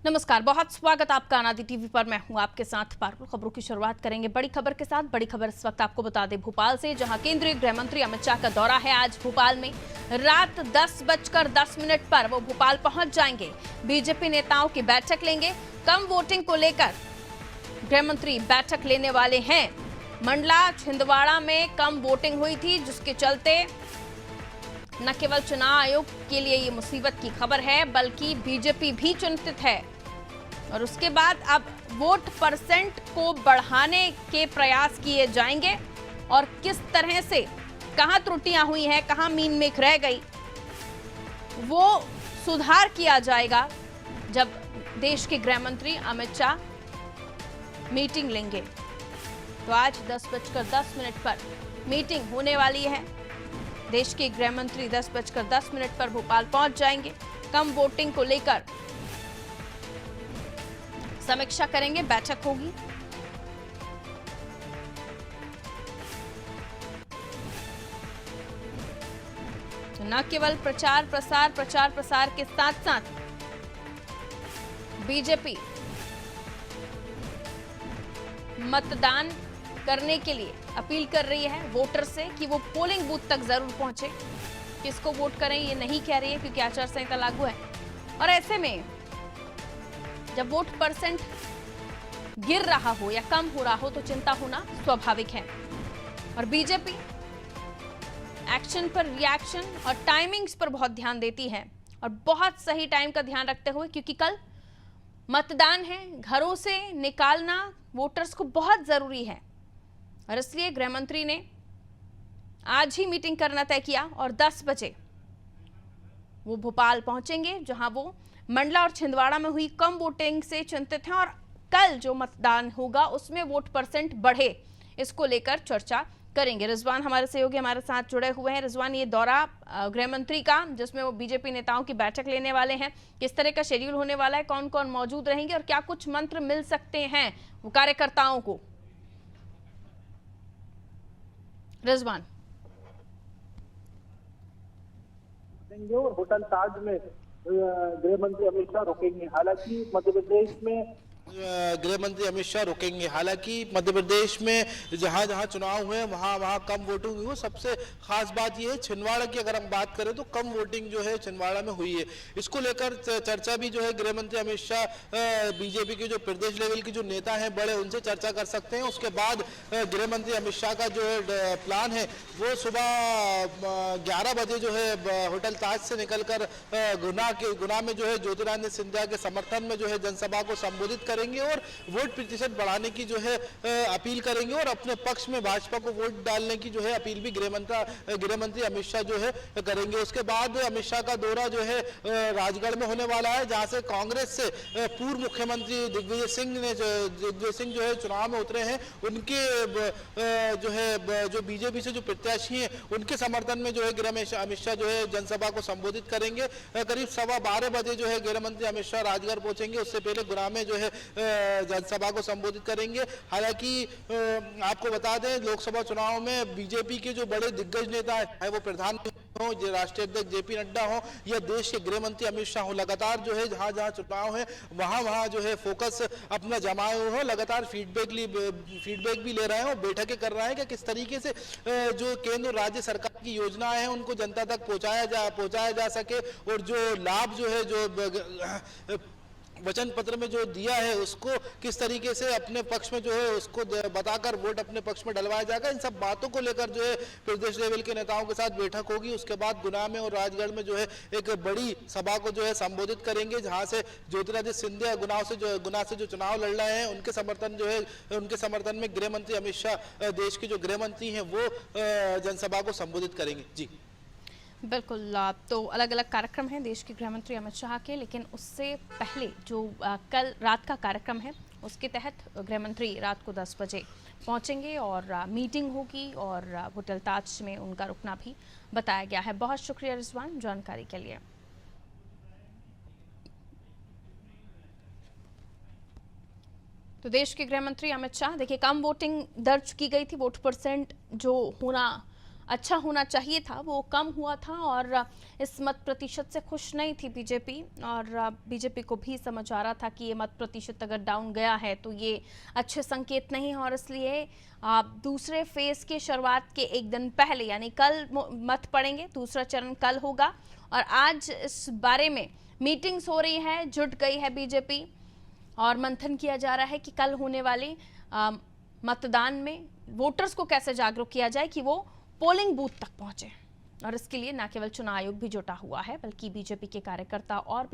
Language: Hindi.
नमस्कार, बहुत स्वागत आपका अनादि टीवी पर। मैं हूं आपके साथ पारुल। खबरों की शुरुआत करेंगे बड़ी खबर के साथ। बड़ी खबर इस वक्त आपको बता दें भोपाल से, जहां केंद्रीय गृह मंत्री अमित शाह का दौरा है आज भोपाल में। रात 10:10 पर वो भोपाल पहुंच जाएंगे। बीजेपी नेताओं की बैठक लेंगे। कम वोटिंग को लेकर गृह मंत्री बैठक लेने वाले हैं। मंडला छिंदवाड़ा में कम वोटिंग हुई थी, जिसके चलते न केवल चुनाव आयोग के लिए ये मुसीबत की खबर है, बल्कि बीजेपी भी चिंतित है। और उसके बाद अब वोट परसेंट को बढ़ाने के प्रयास किए जाएंगे और किस तरह से, कहां त्रुटियां हुई हैं, कहां मीन मेख रह गई, वो सुधार किया जाएगा जब देश के गृह मंत्री अमित शाह मीटिंग लेंगे। तो आज 10:10 पर मीटिंग होने वाली है। देश के गृह मंत्री 10:10 पर भोपाल पहुंच जाएंगे। कम वोटिंग को लेकर समीक्षा करेंगे, बैठक होगी। तो न केवल प्रचार प्रसार के साथ साथ बीजेपी मतदान करने के लिए अपील कर रही है वोटर से कि वो पोलिंग बूथ तक जरूर पहुंचे। किसको वोट करें ये नहीं कह रही है, क्योंकि आचार संहिता लागू है। और ऐसे में जब वोट परसेंट गिर रहा हो या कम हो रहा हो तो चिंता होना स्वाभाविक है। और बीजेपी एक्शन पर रिएक्शन और टाइमिंग्स पर बहुत ध्यान देती है, और बहुत सही टाइम का ध्यान रखते हुए, क्योंकि कल मतदान है। घरों से निकालना वोटर्स को बहुत जरूरी है, और इसलिए गृह मंत्री ने आज ही मीटिंग करना तय किया और 10 बजे वो भोपाल पहुंचेंगे, जहां वो मंडला और छिंदवाड़ा में हुई कम वोटिंग से चिंतित हैं। और कल जो मतदान होगा उसमें वोट परसेंट बढ़े, इसको लेकर चर्चा करेंगे। रिजवान हमारे सहयोगी हमारे साथ जुड़े हुए हैं। रिजवान, ये दौरा गृह मंत्री का, जिसमें वो बीजेपी नेताओं की बैठक लेने वाले हैं, किस तरह का शेड्यूल होने वाला है, कौन कौन मौजूद रहेंगे और क्या कुछ मंत्र मिल सकते हैं वो कार्यकर्ताओं को? रिजवान। और होटल ताज में गृह मंत्री अमित शाह रुकेंगे। हालांकि मध्य प्रदेश में गृह मंत्री अमित शाह रुकेंगे। हालांकि मध्य प्रदेश में जहां जहां चुनाव हुए वहां वहां कम वोटिंग हुई। सबसे खास बात यह है छिंदवाड़ा की, अगर हम बात करें तो कम वोटिंग जो है छिंदवाड़ा में हुई है। इसको लेकर चर्चा भी जो है गृह मंत्री अमित शाह बीजेपी के जो प्रदेश लेवल के जो नेता हैं बड़े, उनसे चर्चा कर सकते हैं। उसके बाद गृह मंत्री अमित शाह का जो है प्लान है वो सुबह 11 बजे जो है होटल ताज से निकलकर गुना में जो है ज्योतिरादित्य सिंधिया के समर्थन में जो है जनसभा को संबोधित करेंगे और वोट प्रतिशत बढ़ाने की जो है अपील करेंगे, और अपने पक्ष में भाजपा को वोट डालने की जो है अपील भी गृह मंत्री अमित शाह जो है करेंगे। उसके बाद अमित शाह का दौरा जो है राजगढ़ में होने वाला है, जहां से कांग्रेस से पूर्व मुख्यमंत्री दिग्विजय सिंह जो है चुनाव में उतरे हैं। उनके जो है जो बीजेपी से जो प्रत्याशी हैं उनके समर्थन में जो है गृह अमित शाह जो है जनसभा को संबोधित करेंगे। करीब 12:15 बजे जो है गृह मंत्री अमित शाह राजगढ़ पहुंचेंगे। उससे पहले गुना में जो है जनसभा को संबोधित करेंगे। हालांकि आपको बता दें, लोकसभा चुनाव में बीजेपी के जो बड़े दिग्गज नेता है, वो प्रधानमंत्री हो, जो राष्ट्रीय अध्यक्ष जेपी नड्डा हो या देश के गृह मंत्री अमित शाह हो, लगातार जो है जहां जहां चुनाव है वहां जो है फोकस अपना जमाए हुए हो, लगातार फीडबैक भी ले रहे हो, बैठकें कर रहे हैं कि किस तरीके से जो केंद्र और राज्य सरकार की योजनाएं हैं उनको जनता तक पहुंचाया जा सके, और जो लाभ जो है जो वचन पत्र में जो दिया है उसको किस तरीके से अपने पक्ष में जो है उसको बताकर वोट अपने पक्ष में डलवाया जाएगा। इन सब बातों को लेकर जो है प्रदेश लेवल के नेताओं के साथ बैठक होगी। उसके बाद गुना में और राजगढ़ में जो है एक बड़ी सभा को जो है संबोधित करेंगे, जहां से ज्योतिरादित्य सिंधिया गुना से जो चुनाव लड़ रहे हैं उनके समर्थन में गृह मंत्री अमित शाह, देश के जो गृह मंत्री हैं, वो जनसभा को संबोधित करेंगे। जी बिल्कुल। तो अलग अलग कार्यक्रम हैं देश के गृह मंत्री अमित शाह के, लेकिन उससे पहले जो कल रात का कार्यक्रम है उसके तहत गृह मंत्री रात को 10 बजे पहुंचेंगे और मीटिंग होगी, और होटल ताज में उनका रुकना भी बताया गया है। बहुत शुक्रिया रिजवान जानकारी के लिए। तो देश के गृह मंत्री अमित शाह, देखिए, कम वोटिंग दर्ज की गई थी, वोट परसेंट जो होना अच्छा होना चाहिए था वो कम हुआ था और इस मत प्रतिशत से खुश नहीं थी बीजेपी। और बीजेपी को भी समझ आ रहा था कि ये मत प्रतिशत अगर डाउन गया है तो ये अच्छे संकेत नहीं है, और इसलिए दूसरे फेज के शुरुआत के एक दिन पहले यानी कल मत पड़ेंगे, दूसरा चरण कल होगा। और आज इस बारे में मीटिंग्स हो रही है, जुट गई है बीजेपी और मंथन किया जा रहा है कि कल होने वाले मतदान में वोटर्स को कैसे जागरूक किया जाए कि वो पोलिंग बूथ तक पहुंचे। और इसके लिए न केवल चुनाव आयोग भी जुटा हुआ है बल्कि बीजेपी के कार्यकर्ता और